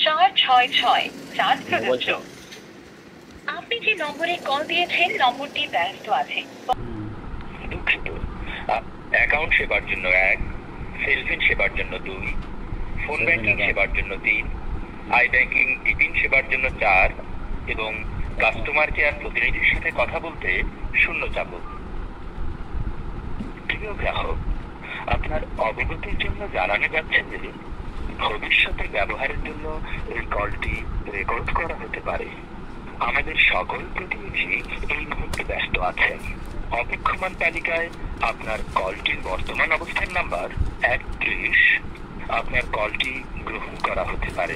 Charge প্রযোজ্য। আপনি যে নম্বরে কল দিয়েছেন নম্বরটি ব্যস্ত আছে। দুঃখিত, অ্যাকাউন্ট সেবার জন্য 1, সেলফোন সেবার জন্য 2, ফোন ব্যাংকিং সেবার জন্য 3, আই ব্যাংকিং টিপিন সেবার জন্য 4 এবং কাস্টমার কেয়ার প্রতিনিধির সাথে কথা বলতে 0 চাপুন। প্রিয় গ্রাহক, আপনার অবগতির জন্য জানানো যাচ্ছে যে ভবিষ্যতে ব্যবহারের জন্য এই কলটি রেকর্ড করা হতে পারে। আমাদের সকল প্রতিনিধি এই মুহূর্তে ব্যস্ত আছেন। অপেক্ষমান তালিকায় আপনার কলটির বর্তমান অবস্থান নাম্বার 31। আপনার কলটি গ্রহণ করা হতে পারে।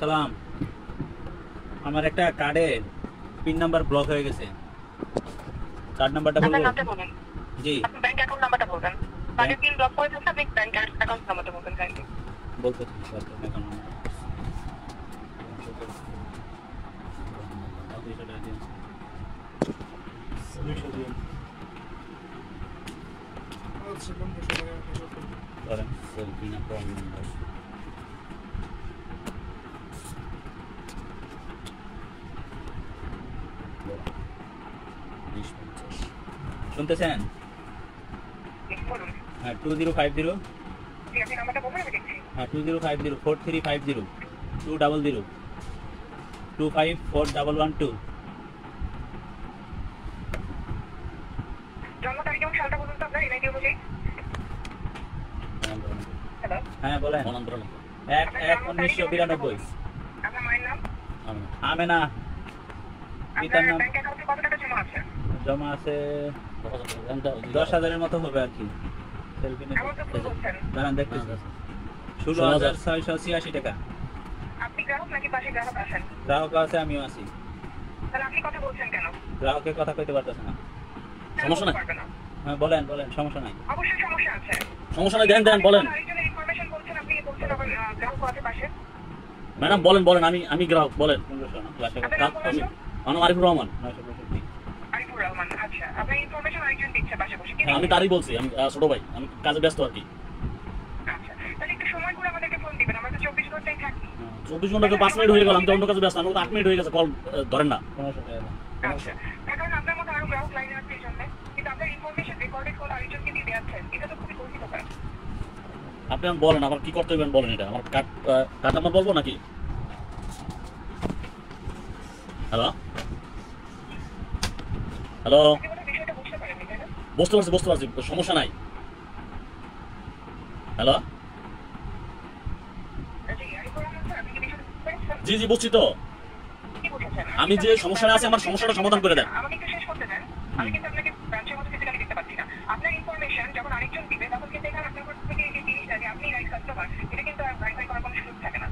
সালাম, আমার একটা কার্ডে পিন নাম্বার ব্লক হয়ে গেছে। কার্ড নাম্বারটা বলবো? জি, আপনি ব্যাংক অ্যাকাউন্ট নাম্বারটা বলবেন। কার্ডের পিন ব্লক হয়ে গেছে, আপনি ব্যাংক অ্যাকাউন্ট নাম্বারটা বলবেন কাইন্ডলি। বলতে শুনতেছেন? হ্যাঁ, 2050। হ্যাঁ, 2050 4350 200 25412। জন্ম তারিখ এবং সালটা বলুন তো আপনার এনআইডি অনুযায়ী। হ্যালো, হ্যাঁ বলেন। 1/1/1992। আপনার মায়ের নাম? আমেনা। পিতার নাম? ব্যাংক অ্যাকাউন্টে কত টাকা জমা আছে? জমা আছে 10,000-এর মতো হবে আর কি। দাঁড়ান দেখতেছি। 16,686 টাকা। আপনি গ্রাহক নাকি পাশে গ্রাহক আছেন? গ্রাহক আছে, আমিও আছি। তাহলে আপনি কথা বলছেন কেন? গ্রাহকের কথা কইতে পারতেছে না। সমস্যা নাই। হ্যাঁ বলেন, সমস্যা নাই। অবশ্যই সমস্যা আছে। সমস্যা নাই, দেন বলেন। আরেকজন ইনফরমেশন বলছেন, আপনি বলছেন আবার গ্রাহক আছে পাশে। ম্যাডাম বলেন, আমি গ্রাহক, বলেন। আরিফুর রহমান। আরিফুর রহমান, আচ্ছা। আপনার ইনফরমেশন আরেকজন দিচ্ছে পাশে বসে। আমি তারই বলছি, আমি ছোট ভাই, আমি কাজে ব্যস্ত আর কি। আচ্ছা, তাহলে একটু সময় করে আমাদেরকে ফোন দিবেন, আমরা তো 24 ঘন্টাই থাকি। 24 ঘন্টাকে 5 মিনিট হয়ে গেল, আমি তো অন্য কাজে ব্যস্ত, আমার তো 8 মিনিট হয়ে গেছে, কল ধরেন না। আচ্ছা, এখন আপনার মতো আরো গ্রাহক লাইনে আছে এই জন্য, কিন্তু আপনার ইনফরমেশন রেকর্ডেড কল আরেকজনকে দিয়ে দিচ্ছেন, এটা তো খুবই গর্হিত কাজ। আপনি বলেন, আমার কি করতে হইবেন বলেন। এটা আমার কার্ড নাম্বার বলবো নাকি? হ্যালো, বিষয়টা বুঝতে পারেননি, তাই না? বুঝতে পারছি, সমস্যা নাই। হ্যালো, জি বুঝছি তো। আমি যে সমস্যাটা আছে, আমার সমস্যাটা সমাধান করে দেন। আমাকে একটু শেষ করতে দেন। আমি কিন্তু আপনাকে ব্রাঞ্চের মধ্যে ফিজিক্যালি দেখতে পাচ্ছি না। আপনার ইনফরমেশন যখন আরেকজন দিবে, তখন কিন্তু এখানে আপনার থেকে যে জিনিসটা যে আপনি রাইট কাস্টমার, এটা কিন্তু আর ভেরিফাই করার কোনো সুযোগ থাকে না।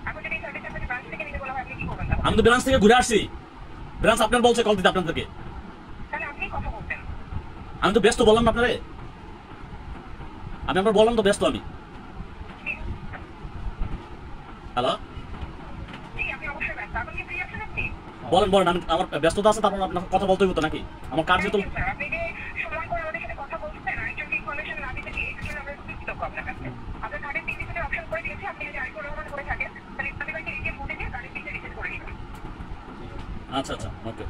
এখন যদি এই সার্ভিস আপনাকে ব্রাঞ্চ থেকে নিতে বলা হয়, আপনি কি করবেন? আমি তো ব্রাঞ্চ থেকে ঘুরে আসছি। ব্রাঞ্চ আপনার বলছে কল দিতে আপনাদেরকে। তাহলে আপনি কথা বলতেন। আমি তো ব্যস্ত বললাম না আপনারে। আমি আপনার বললাম তো ব্যস্ত আমি। হ্যালো, বলেন, আমি আমার ব্যস্ততা আছে, তারপর আপনার কথা বলতে হতো নাকি? আমার কাজ তো আচ্ছা, ওকে।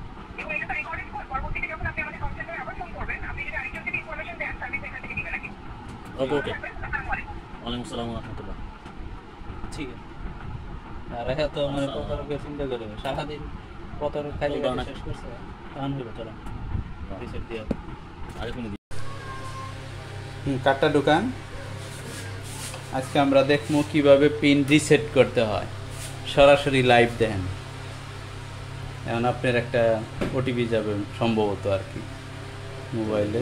ওকে। ওয়ালাইকুম আসসালাম ওয়া রাহমাতুল্লাহ। ঠিক আছে। আর তো মানে কতরকে চিন্তা করে সারাদিন কত খাইলে শেষ করছে। কারণ হইবে চলো রিসেট দিয়া আরেকদিন কার্ডটা ঢোকান। আজকে আমরা দেখবো কিভাবে পিন রিসেট করতে হয়, সরাসরি লাইভ দেখেন। এখন আপনার একটা ওটিপি যাবে সম্ভবত আর কি মোবাইলে,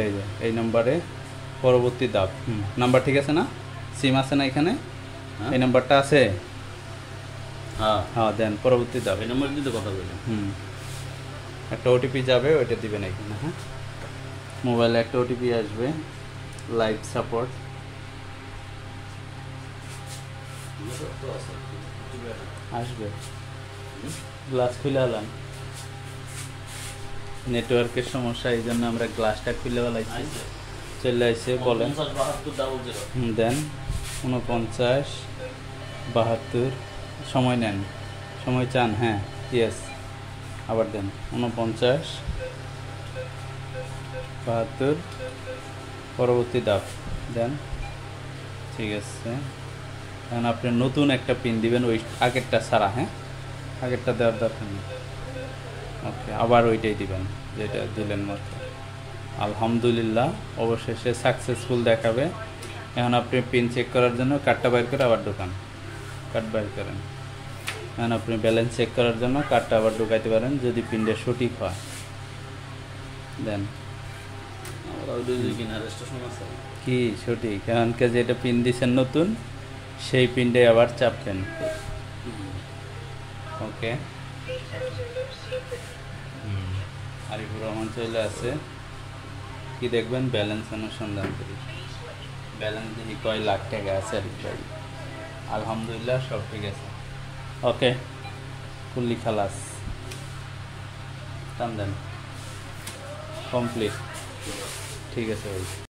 এই যে এই নাম্বারে পরবর্তী ধাপ। নাম্বার ঠিক আছে না? সিম আছে না এখানে? এই নাম্বারটা আছে? হ্যাঁ দেন পরবর্তী ধাপ। এই নাম্বার দিতে কথা বলেন। একটা ওটিপি যাবে, ওইটা দিবেন এখানে। হ্যাঁ, মোবাইলে একটা ওটিপি আসবে, লাইভ সাপোর্ট আসবে। গ্লাস খুলে আলাম, নেটওয়ার্কের সমস্যা, এই জন্য আমরা গ্লাসটা খুলে ফেলাইছি। চলে আসছে, বলেন। 49 72 00 দেন 49 72, সময় নেন, সময় চান, হ্যাঁ ইয়েস, আবার দেন 49 72, পরবর্তী ধাপ দেন। ঠিক আছে, এখন আপনি নতুন একটা পিন দিবেন, ওই আগেরটা ছাড়া, হ্যাঁ আগেরটা দেওয়ার দরকার নেই। ওকে, আবার ওইটাই দিবেন যেটা দিলেন মাত্র। আলহামদুলিল্লাহ, অবশেষে সাকসেসফুল দেখাবে। এখন আপনি পিন চেক করার জন্য কার্ডটা বাইর করে আবার ঢোকান, কার্ড বাইর করেন। এখন আপনি ব্যালেন্স চেক করার জন্য কার্ডটা আবার ঢোকাইতে পারেন যদি পিনটা সঠিক হয়। দেন কিনা রেজিস্ট্রেশন আছে। কি সঠিক, এমনকি যেটা পিন দিচ্ছেন নতুন, সেই পিনটাই আবার চাপবেন। ওকে, আরিফুর রহমান চলে আছে। কি দেখবেন, ব্যালেন্স অনুসন্ধান করি, ব্যালেন্স দেখি কয় লাখ টাকা আছে আরিফ ভাই। আলহামদুলিল্লাহ সব ঠিক আছে। ওকে, কুল্লি খালাস, টান দেন, কমপ্লিট। ঠিক আছে ভাই।